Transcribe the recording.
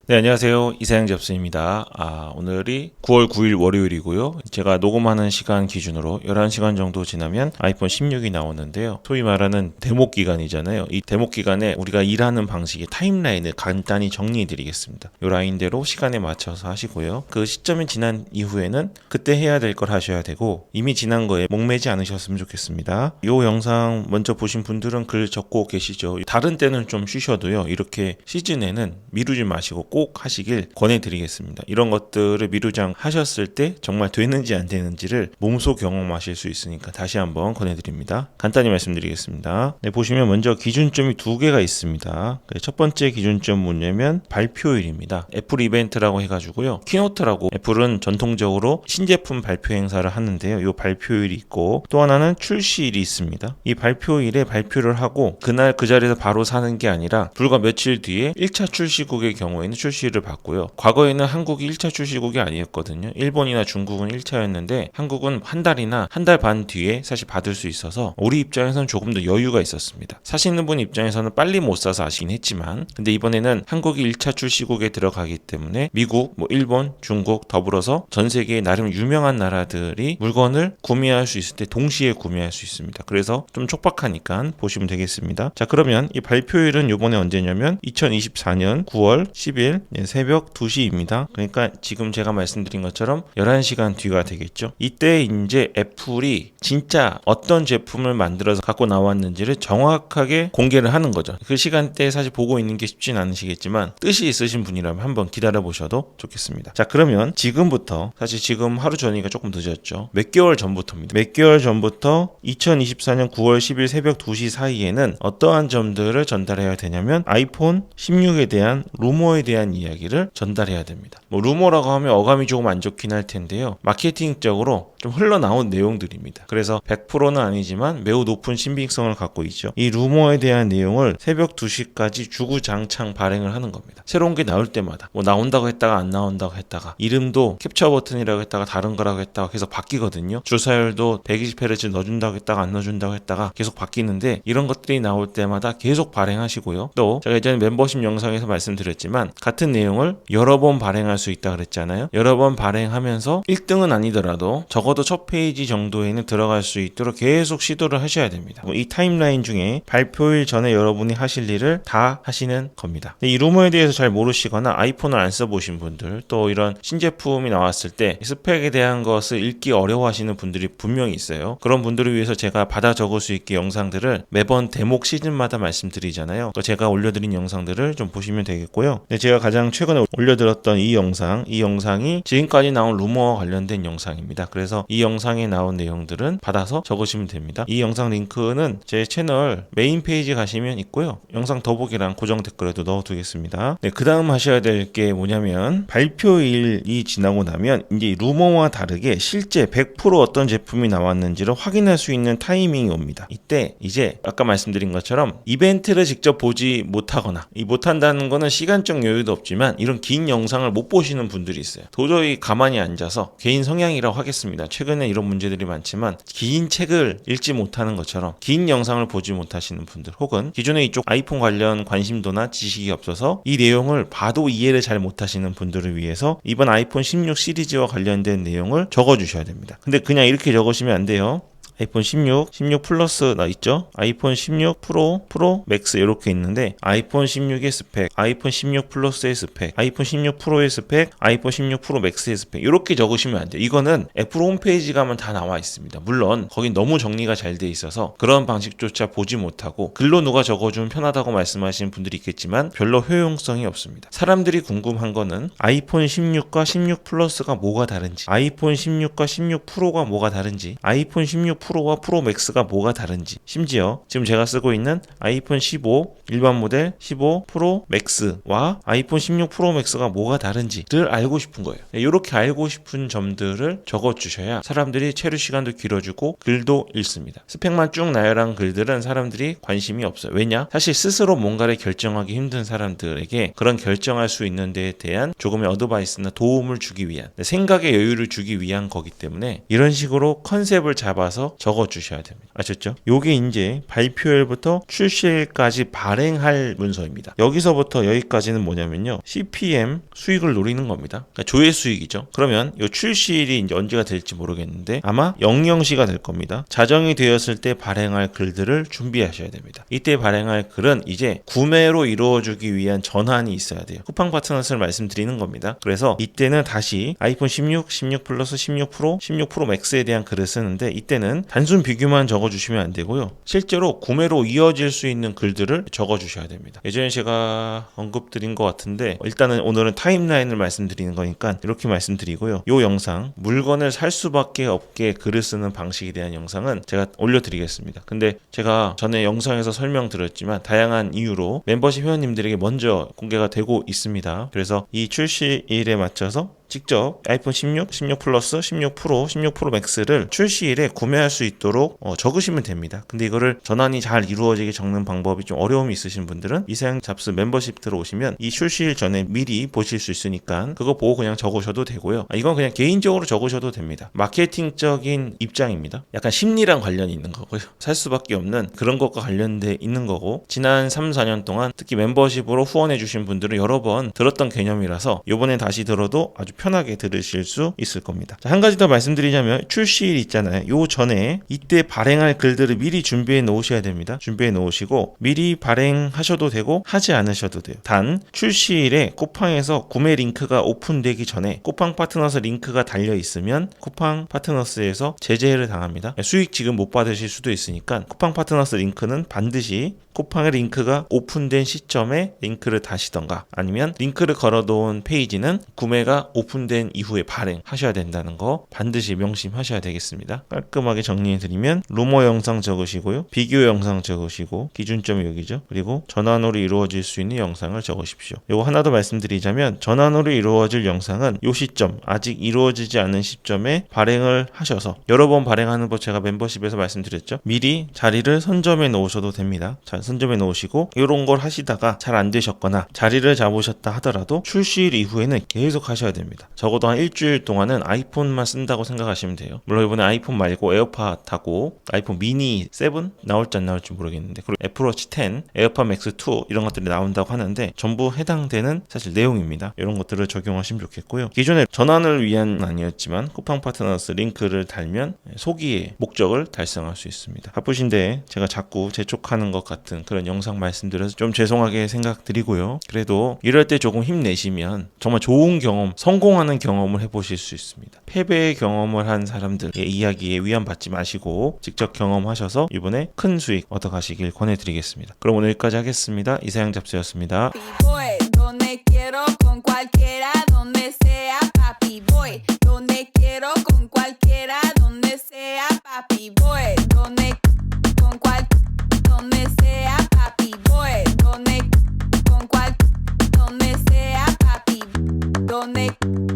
네, 안녕하세요. 이사영 접수입니다. 오늘이 9월 9일 월요일이고요. 제가 녹음하는 시간 기준으로 11시간 정도 지나면 아이폰 16이 나오는데요. 소위 말하는 대목 기간이잖아요. 이 대목 기간에 우리가 일하는 방식의 타임라인을 간단히 정리해 드리겠습니다. 이 라인대로 시간에 맞춰서 하시고요. 그 시점이 지난 이후에는 그때 해야 될 걸 하셔야 되고, 이미 지난 거에 목매지 않으셨으면 좋겠습니다. 이 영상 먼저 보신 분들은 글 적고 계시죠. 다른 때는 좀 쉬셔도요. 이렇게 시즌에는 미루지 마시고 꼭 하시길 권해드리겠습니다. 이런 것들을 미루지 않고 하셨을 때 정말 되는지 안 되는지를 몸소 경험하실 수 있으니까 다시 한번 권해드립니다. 간단히 말씀드리겠습니다. 네, 보시면 먼저 기준점이 두 개가 있습니다. 첫 번째 기준점 뭐냐면 발표일입니다. 애플 이벤트라고 해가지고요. 키노트라고 애플은 전통적으로 신제품 발표 행사를 하는데요. 이 발표일이 있고 또 하나는 출시일이 있습니다. 이 발표일에 발표를 하고 그날 그 자리에서 바로 사는 게 아니라 불과 며칠 뒤에 1차 출시국의 경우에는 출시를 받고요. 과거에는 한국이 1차 출시국이 아니었거든요. 일본이나 중국은 1차였는데 한국은 한 달이나 한 달 반 뒤에 사실 받을 수 있어서 우리 입장에서는 조금 더 여유가 있었습니다. 사시는 분 입장에서는 빨리 못 사서 아시긴 했지만 근데 이번에는 한국이 1차 출시국에 들어가기 때문에 미국, 일본, 중국 더불어서 전 세계에 나름 유명한 나라들이 물건을 구매할 수 있을 때 동시에 구매할 수 있습니다. 그래서 좀 촉박하니까 보시면 되겠습니다. 자, 그러면 이 발표일은 이번에 언제냐면 2024년 9월 10일 새벽 2시입니다. 그러니까 지금 제가 말씀드린 것처럼 11시간 뒤가 되겠죠. 이때 이제 애플이 진짜 어떤 제품을 만들어서 갖고 나왔는지를 정확하게 공개를 하는 거죠. 그 시간대에 사실 보고 있는 게 쉽진 않으시겠지만 뜻이 있으신 분이라면 한번 기다려 보셔도 좋겠습니다. 자, 그러면 지금부터 사실 지금 하루 전이니까 조금 늦었죠. 몇 개월 전부터입니다. 몇 개월 전부터 2024년 9월 10일 새벽 2시 사이에는 어떠한 점들을 전달해야 되냐면 아이폰 16에 대한 루머에 대한 이야기를 전달해야 됩니다. 루머라고 하면 어감이 조금 안 좋긴 할 텐데요. 마케팅적으로 좀 흘러나온 내용들입니다. 그래서 100%는 아니지만 매우 높은 신빙성을 갖고 있죠. 이 루머에 대한 내용을 새벽 2시까지 주구장창 발행을 하는 겁니다. 새로운 게 나올 때마다 나온다고 했다가 안 나온다고 했다가 이름도 캡처 버튼이라고 했다가 다른 거라고 했다가 계속 바뀌거든요. 주사율도 120Hz 넣어준다고 했다가 안 넣어준다고 했다가 계속 바뀌는데 이런 것들이 나올 때마다 계속 발행하시고요. 또 제가 예전에 멤버십 영상에서 말씀드렸지만 같은 내용을 여러 번 발행할 수 있다 그랬잖아요. 여러 번 발행하면서 1등은 아니더라도 적어도 첫 페이지 정도에는 들어갈 수 있도록 계속 시도를 하셔야 됩니다. 이 타임라인 중에 발표일 전에 여러분이 하실 일을 다 하시는 겁니다. 이 루머에 대해서 잘 모르시거나 아이폰을 안 써보신 분들 또 이런 신제품이 나왔을 때 스펙에 대한 것을 읽기 어려워하시는 분들이 분명히 있어요. 그런 분들을 위해서 제가 받아 적을 수 있게 영상들을 매번 대목 시즌마다 말씀드리잖아요. 또 제가 올려드린 영상들을 좀 보시면 되겠고요. 제가 가장 최근에 올려드렸던 이 영상이 지금까지 나온 루머와 관련된 영상입니다. 그래서 이 영상에 나온 내용들은 받아서 적으시면 됩니다. 이 영상 링크는 제 채널 메인 페이지 가시면 있고요. 영상 더보기랑 고정 댓글에도 넣어두겠습니다. 그 다음 하셔야 될 게 뭐냐면 발표일이 지나고 나면 이제 루머와 다르게 실제 100% 어떤 제품이 나왔는지를 확인할 수 있는 타이밍이 옵니다. 이때 이제 아까 말씀드린 것처럼 이벤트를 직접 보지 못하거나 못한다는 거는 시간적 여유도 없지만 이런 긴 영상을 못 보시는 분들이 있어요. 도저히 가만히 앉아서 개인 성향이라고 하겠습니다. 최근에 이런 문제들이 많지만 긴 책을 읽지 못하는 것처럼 긴 영상을 보지 못하시는 분들 혹은 기존에 이쪽 아이폰 관련 관심도나 지식이 없어서 이 내용을 봐도 이해를 잘 못하시는 분들을 위해서 이번 아이폰 16 시리즈와 관련된 내용을 적어주셔야 됩니다. 근데 그냥 이렇게 적으시면 안 돼요. 아이폰 16, 16 플러스 나 있죠? 아이폰 16 프로, 맥스 이렇게 있는데 아이폰 16의 스펙, 아이폰 16 플러스의 스펙, 아이폰 16 프로의 스펙, 아이폰 16 프로 맥스의 스펙 이렇게 적으시면 안 돼요. 이거는 애플 홈페이지 가면 다 나와 있습니다. 물론 거긴 너무 정리가 잘 돼 있어서 그런 방식조차 보지 못하고 글로 누가 적어주면 편하다고 말씀하시는 분들이 있겠지만 별로 효용성이 없습니다. 사람들이 궁금한 거는 아이폰 16과 16 플러스가 뭐가 다른지, 아이폰 16과 16 프로가 뭐가 다른지, 아이폰 16 프로와 프로 맥스가 뭐가 다른지, 심지어 지금 제가 쓰고 있는 아이폰 15 일반 모델 15 프로 맥스와 아이폰 16 프로 맥스가 뭐가 다른지를 알고 싶은 거예요. 이렇게 알고 싶은 점들을 적어주셔야 사람들이 체류 시간도 길어지고 글도 읽습니다. 스펙만 쭉 나열한 글들은 사람들이 관심이 없어요. 왜냐? 사실 스스로 뭔가를 결정하기 힘든 사람들에게 그런 결정할 수 있는 데에 대한 조금의 어드바이스나 도움을 주기 위한 생각의 여유를 주기 위한 거기 때문에 이런 식으로 컨셉을 잡아서 적어 주셔야 됩니다. 아셨죠? 요게 이제 발표일부터 출시일까지 발행할 문서입니다. 여기서부터 여기까지는 뭐냐면요, CPM 수익을 노리는 겁니다. 그러니까 조회 수익이죠. 그러면 요 출시일이 이제 언제가 될지 모르겠는데 아마 00시가 될 겁니다. 자정이 되었을 때 발행할 글들을 준비하셔야 됩니다. 이때 발행할 글은 이제 구매로 이루어지기 위한 전환이 있어야 돼요. 쿠팡 파트너스를 말씀드리는 겁니다. 그래서 이때는 다시 아이폰 16, 16 플러스, 16 프로, 16 프로 맥스에 대한 글을 쓰는데 이때는 단순 비교만 적어주시면 안 되고요. 실제로 구매로 이어질 수 있는 글들을 적어주셔야 됩니다. 예전에 제가 언급드린 것 같은데 일단은 오늘은 타임라인을 말씀드리는 거니까 이렇게 말씀드리고요. 이 영상 물건을 살 수밖에 없게 글을 쓰는 방식에 대한 영상은 제가 올려드리겠습니다. 근데 제가 전에 영상에서 설명드렸지만 다양한 이유로 멤버십 회원님들에게 먼저 공개가 되고 있습니다. 그래서 이 출시일에 맞춰서 직접 아이폰 16, 16 플러스, 16 프로, 16 프로 맥스를 출시일에 구매할 수 있도록 적으시면 됩니다. 근데 이거를 전환이 잘 이루어지게 적는 방법이 좀 어려움이 있으신 분들은 이사양 잡스 멤버십 들어오시면 이 출시일 전에 미리 보실 수 있으니까 그거 보고 그냥 적으셔도 되고요. 이건 그냥 개인적으로 적으셔도 됩니다. 마케팅적인 입장입니다. 약간 심리랑 관련이 있는 거고요. 살 수밖에 없는 그런 것과 관련돼 있는 거고, 지난 3, 4년 동안 특히 멤버십으로 후원해 주신 분들은 여러 번 들었던 개념이라서 이번에 다시 들어도 아주 편하게 들으실 수 있을 겁니다. 자, 한 가지 더 말씀드리자면 출시일 있잖아요. 요 전에 이때 발행할 글들을 미리 준비해 놓으셔야 됩니다. 준비해 놓으시고 미리 발행하셔도 되고 하지 않으셔도 돼요. 단 출시일에 쿠팡에서 구매 링크가 오픈되기 전에 쿠팡 파트너스 링크가 달려 있으면 쿠팡 파트너스에서 제재를 당합니다. 수익 지금 못 받으실 수도 있으니까 쿠팡 파트너스 링크는 반드시 쿠팡의 링크가 오픈된 시점에 링크를 다시던가 아니면 링크를 걸어놓은 페이지는 구매가 오픈된 이후에 발행하셔야 된다는 거 반드시 명심하셔야 되겠습니다. 깔끔하게 정리해드리면 루머 영상 적으시고요. 비교 영상 적으시고 기준점이 여기죠. 그리고 전환으로 이루어질 수 있는 영상을 적으십시오. 이거 하나 더 말씀드리자면 전환으로 이루어질 영상은 이 시점, 아직 이루어지지 않은 시점에 발행을 하셔서 여러 번 발행하는 법 제가 멤버십에서 말씀드렸죠. 미리 자리를 선점해 놓으셔도 됩니다. 자, 선점해 놓으시고 이런 걸 하시다가 잘 안 되셨거나 자리를 잡으셨다 하더라도 출시일 이후에는 계속 하셔야 됩니다. 적어도 한 일주일 동안은 아이폰만 쓴다고 생각하시면 돼요. 물론 이번에 아이폰 말고 에어팟하고 아이폰 미니 7 나올지 안 나올지 모르겠는데 그리고 애플워치 10, 에어팟 맥스 2 이런 것들이 나온다고 하는데 전부 해당되는 사실 내용입니다. 이런 것들을 적용하시면 좋겠고요. 기존에 전환을 위한 아니었지만 쿠팡 파트너스 링크를 달면 소기의 목적을 달성할 수 있습니다. 바쁘신데 제가 자꾸 재촉하는 것 같은 그런 영상 말씀드려서 좀 죄송하게 생각드리고요. 그래도 이럴 때 조금 힘내시면 정말 좋은 경험, 성공하는 경험을 해보실 수 있습니다. 패배의 경험을 한 사람들의 이야기에 위안받지 마시고 직접 경험하셔서 이번에 큰 수익 얻어가시길 권해드리겠습니다. 그럼 오늘 여기까지 하겠습니다. 이사양 잡스였습니다. Donde